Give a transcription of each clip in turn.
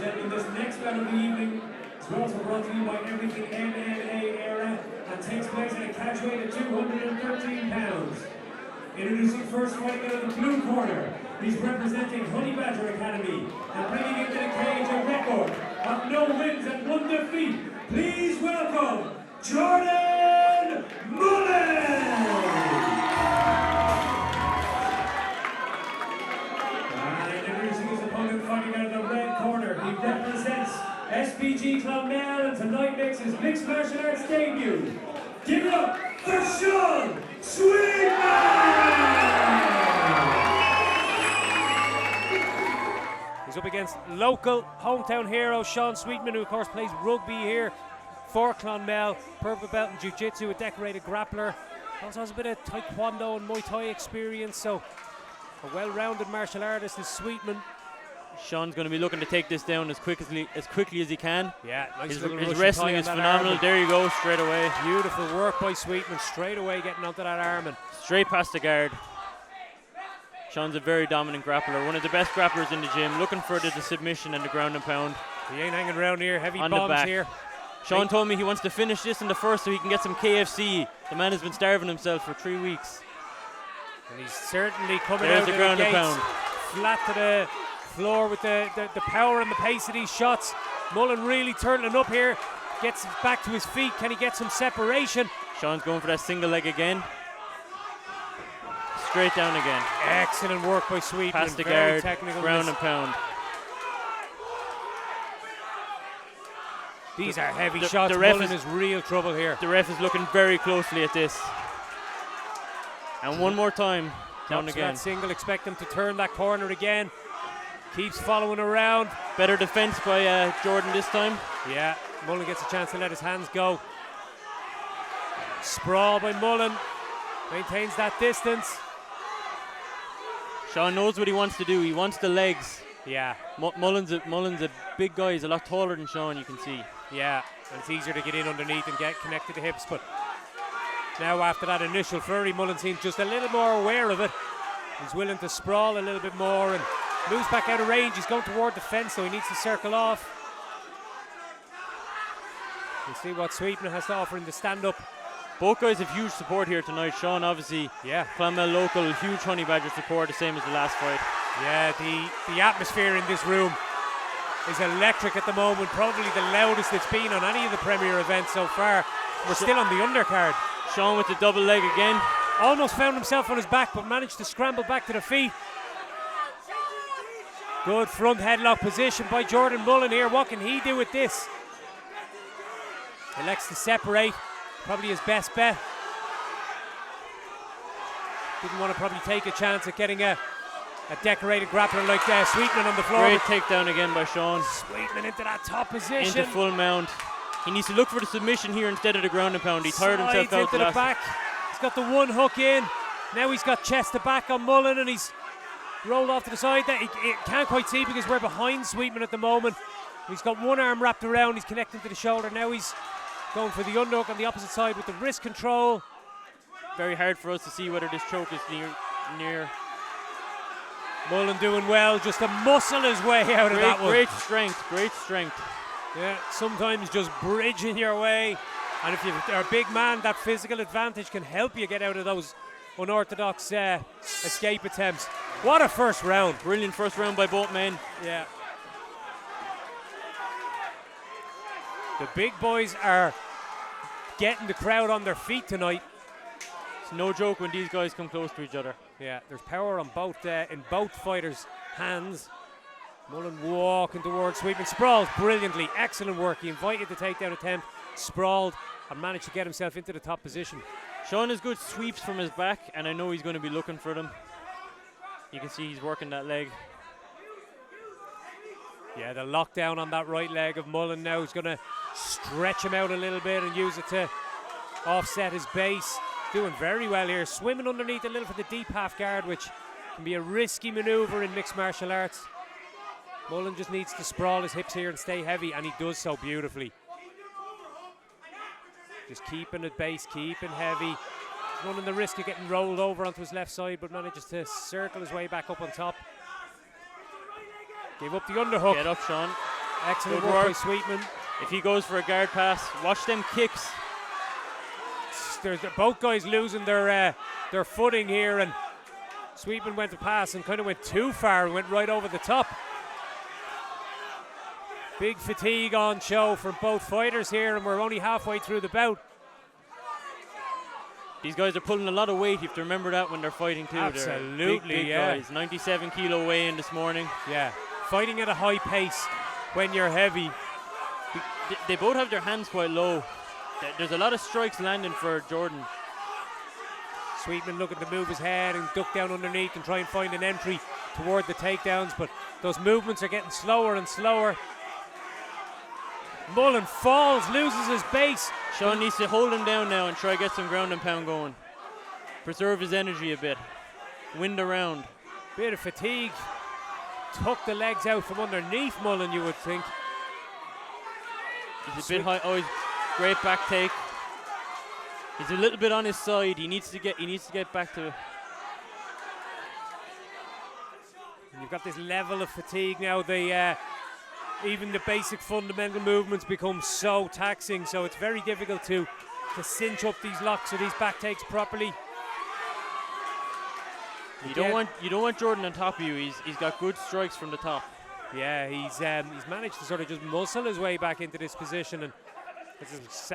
gentlemen, this next bout of the evening is also brought to you by Everything MMA Era and takes place in a catchweight at 213 pounds. Introducing first fighting out of the blue corner, he's representing Honeybadger Academy and bringing into the cage a record of no wins and 1 defeat. Please welcome Jordan Mullen! Fighting out of the red corner, he represents SPG Clonmel and tonight makes his mixed martial arts debut. Give it up for Sweetman! He's up against local hometown hero Sweetman, who of course plays rugby here for Clonmel, purple belt in jiu-jitsu, a decorated grappler. Also has a bit of taekwondo and Muay Thai experience, so a well-rounded martial artist is Sweetman. Sean's going to be looking to take this down as quickly as he can. Yeah, nice his wrestling is phenomenal. There you go, straight away. Beautiful work by Sweetman, straight away getting onto that arm and straight past the guard. Sean's a very dominant grappler, one of the best grapplers in the gym, looking for the submission and the ground and pound. He ain't hanging around here, heavy on bombs the back. Here. Sean told me he wants to finish this in the first so he can get some KFC. The man has been starving himself for 3 weeks. And he's certainly coming There's out the of ground the and gates, pound. flat to the floor with the power and the pace of these shots. Mullen really turning up here, gets back to his feet. Can he get some separation? Sean's going for that single leg again. Straight down again. Excellent work by Sweetman. Past the very guard, technical. ground and pound. These are heavy shots. Mullen is real trouble here. The ref is looking very closely at this. And one more time, down again. That single, expect him to turn that corner again. Keeps following around. Better defense by Jordan this time. Yeah, Mullen gets a chance to let his hands go. Sprawl by Mullen. Maintains that distance. Sean knows what he wants to do. He wants the legs. Yeah. Mullen's a big guy. He's a lot taller than Sean, you can see. Yeah, and it's easier to get in underneath and get connected to hips. But now after that initial flurry, Mullen seems just a little more aware of it. He's willing to sprawl a little bit more and moves back out of range. He's going toward the fence, so he needs to circle off. We'll see what Sweetman has to offer in the stand-up. Both guys have huge support here tonight. Sean, obviously, Clonmel local, huge Honeybadger support, the same as the last fight. Yeah, the atmosphere in this room is electric at the moment. Probably the loudest it's been on any of the Premier events so far. We're still on the undercard. Sean with the double leg again. Almost found himself on his back, but managed to scramble back to the feet. Good front headlock position by Jordan Mullen here. What can he do with this? Elects to separate. Probably his best bet. Didn't want to probably take a chance at getting a decorated grappler like Sweetman on the floor. Great takedown again by Sean. Sweetman into that top position. Into full mount. He needs to look for the submission here instead of the ground and pound. He tired himself out into the back. He's got the one hook in. Now he's got chest to back on Mullen and he's rolled off to the side. That he can't quite see because we're behind Sweetman at the moment. He's got one arm wrapped around. He's connecting to the shoulder. Now he's going for the underhook on the opposite side with the wrist control. Very hard for us to see whether this choke is near. Mullen doing well, just to muscle his way out of that one. Great strength. Yeah, sometimes just bridging your way. And if you're a big man, that physical advantage can help you get out of those unorthodox escape attempts. What a first round. Brilliant first round by both men. Yeah. The big boys are getting the crowd on their feet tonight. It's no joke when these guys come close to each other. Yeah, there's power on in both fighters' hands. Mullen walking towards Sweetman. Sprawled brilliantly. Excellent work. He invited the takedown attempt. Sprawled and managed to get himself into the top position. Sean has good sweeps from his back, and I know he's going to be looking for them. You can see he's working that leg. Yeah, the lockdown on that right leg of Mullen now is going to stretch him out a little bit and use it to offset his base. Doing very well here. Swimming underneath a little for the deep half guard, which can be a risky maneuver in mixed martial arts. Mullen just needs to sprawl his hips here and stay heavy, and he does so beautifully. Just keeping the base, keeping heavy. He's running the risk of getting rolled over onto his left side, but manages to circle his way back up on top. Gave up the underhook. Get up, Sean. Excellent Good work by work. Sweetman. If he goes for a guard pass, watch them kicks. Both guys losing their footing here, and Sweetman went to pass and kind of went too far and went right over the top. Big fatigue on show from both fighters here, and we're only halfway through the bout. These guys are pulling a lot of weight. You have to remember that when they're fighting too. Absolutely, they're big yeah. guys. 97 kilo weigh-in this morning. Yeah, fighting at a high pace when you're heavy. They both have their hands quite low. There's a lot of strikes landing for Jordan. Sweetman looking to move his head and duck down underneath and try and find an entry toward the takedowns, but those movements are getting slower and slower. Mullen falls, loses his base. Sean needs to hold him down now and try to get some ground and pound going. Preserve his energy a bit. Wind around. Bit of fatigue. Tuck the legs out from underneath Mullen, you would think. He's a bit high. Oh, he's great back take. He's a little bit on his side. He needs to get back to. You've got this level of fatigue now. Even the basic fundamental movements become so taxing, so it's very difficult to cinch up these locks or these back takes properly. You don't want Jordan on top of you. He's got good strikes from the top. Yeah, he's managed to sort of just muscle his way back into this position, and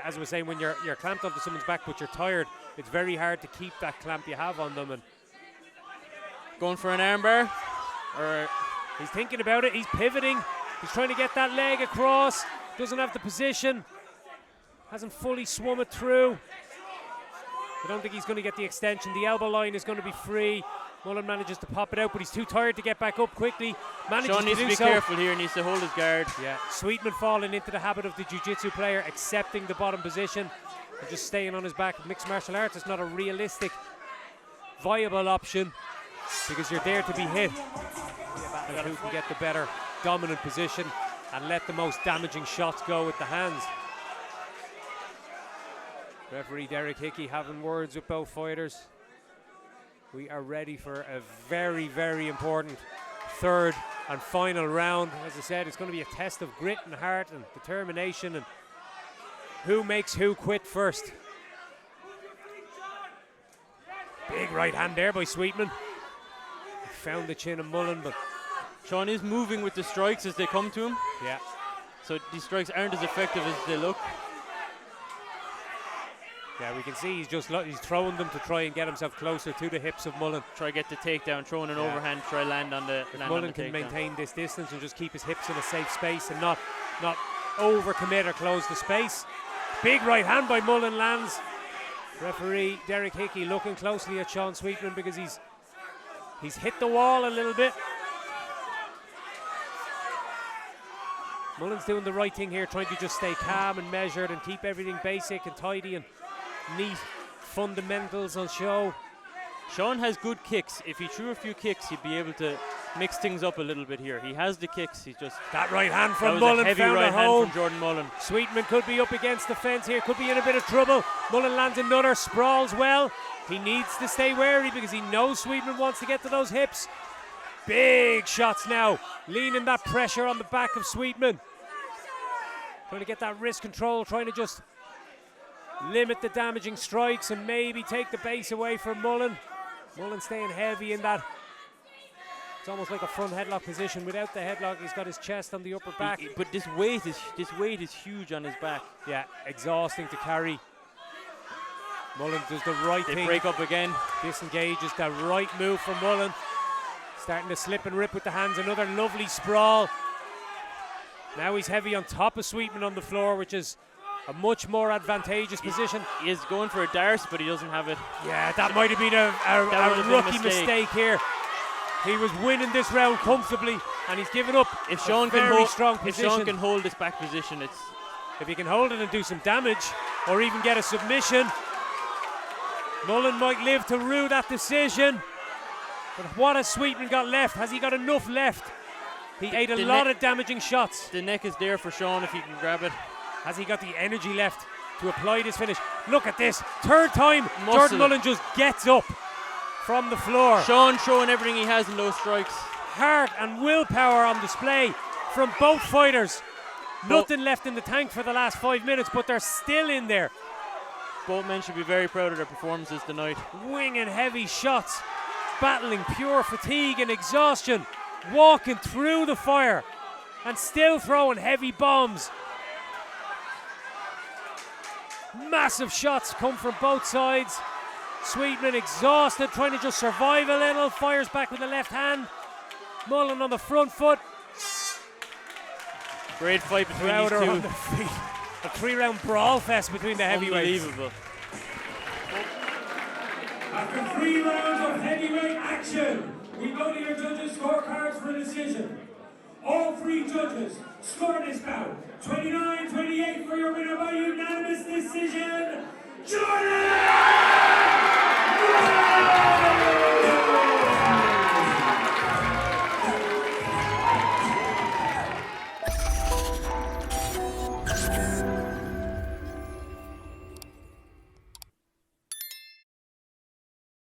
as I was saying, when you're clamped onto someone's back but you're tired, it's very hard to keep that clamp you have on them. And going for an armbar, or he's thinking about it. He's pivoting. He's trying to get that leg across. Doesn't have the position. Hasn't fully swum it through. I don't think he's going to get the extension. The elbow line is going to be free. Mullen manages to pop it out, but he's too tired to get back up quickly. Sean needs to be careful here, needs to hold his guard. Yeah, Sweetman falling into the habit of the jiu-jitsu player, accepting the bottom position and just staying on his back. Mixed martial arts is not a realistic, viable option because you're there to be hit. And who can get the better dominant position and let the most damaging shots go with the hands. Referee Derek Hickey having words with both fighters. We are ready for a very, very important third and final round. As I said, it's going to be a test of grit and heart and determination, and who makes who quit first. Big right hand there by Sweetman. Found the chin of Mullen, but Sean is moving with the strikes as they come to him. Yeah. So these strikes aren't as effective as they look. Yeah, we can see he's throwing them to try and get himself closer to the hips of Mullen. Try to get the takedown, throwing an overhand, try land on the If land Mullen on the can takedown. maintain this distance and just keep his hips in a safe space and not overcommit or close the space. Big right hand by Mullen lands. Referee Derek Hickey looking closely at Sean Sweetman because he's hit the wall a little bit. Mullen's doing the right thing here, trying to just stay calm and measured and keep everything basic and tidy and neat fundamentals on show. Sean has good kicks. If he threw a few kicks, he'd be able to mix things up a little bit here. He has the kicks. He's just that right hand that from was Mullen a heavy found right a hand home. from Jordan Mullen. Sweetman could be up against the fence here, could be in a bit of trouble. Mullen lands another, sprawls well. He needs to stay wary because he knows Sweetman wants to get to those hips. Big shots now, leaning that pressure on the back of Sweetman. Trying to get that wrist control, trying to just limit the damaging strikes and maybe take the base away from Mullen. Mullen staying heavy in that. It's almost like a front headlock position. Without the headlock, he's got his chest on the upper back. But this weight is huge on his back. Yeah, exhausting to carry. Mullen does the right thing. They break up again. Disengages, the right move from Mullen. Starting to slip and rip with the hands. Another lovely sprawl. Now he's heavy on top of Sweetman on the floor, which is a much more advantageous position. He is going for a darce, but he doesn't have it. Yeah, that might have been a rookie mistake here. He was winning this round comfortably, and he's given up. If Sean can hold this back position, if he can hold it and do some damage, or even get a submission, Mullen might live to rue that decision. But what has Sweetman got left? Has he got enough left? He ate a lot of damaging shots. The neck is there for Sean if he can grab it. Has he got the energy left to apply this finish? Look at this. Third time, Muscle. Jordan Mullen just gets up from the floor. Sean showing everything he has in those strikes. Heart and willpower on display from both fighters. Nothing left in the tank for the last 5 minutes, but they're still in there. Both men should be very proud of their performances tonight. Winging heavy shots, battling pure fatigue and exhaustion, walking through the fire and still throwing heavy bombs. Massive shots come from both sides. Sweetman exhausted, trying to just survive a little, fires back with the left hand. Mullen on the front foot. Great fight between Crowder these on two. the feet. A 3-round brawl fest between the heavyweights. Unbelievable. After 3 rounds of heavyweight action, we go to your judges' scorecards for a decision. All 3 judges score this bout 29-28 for your winner by unanimous decision, George.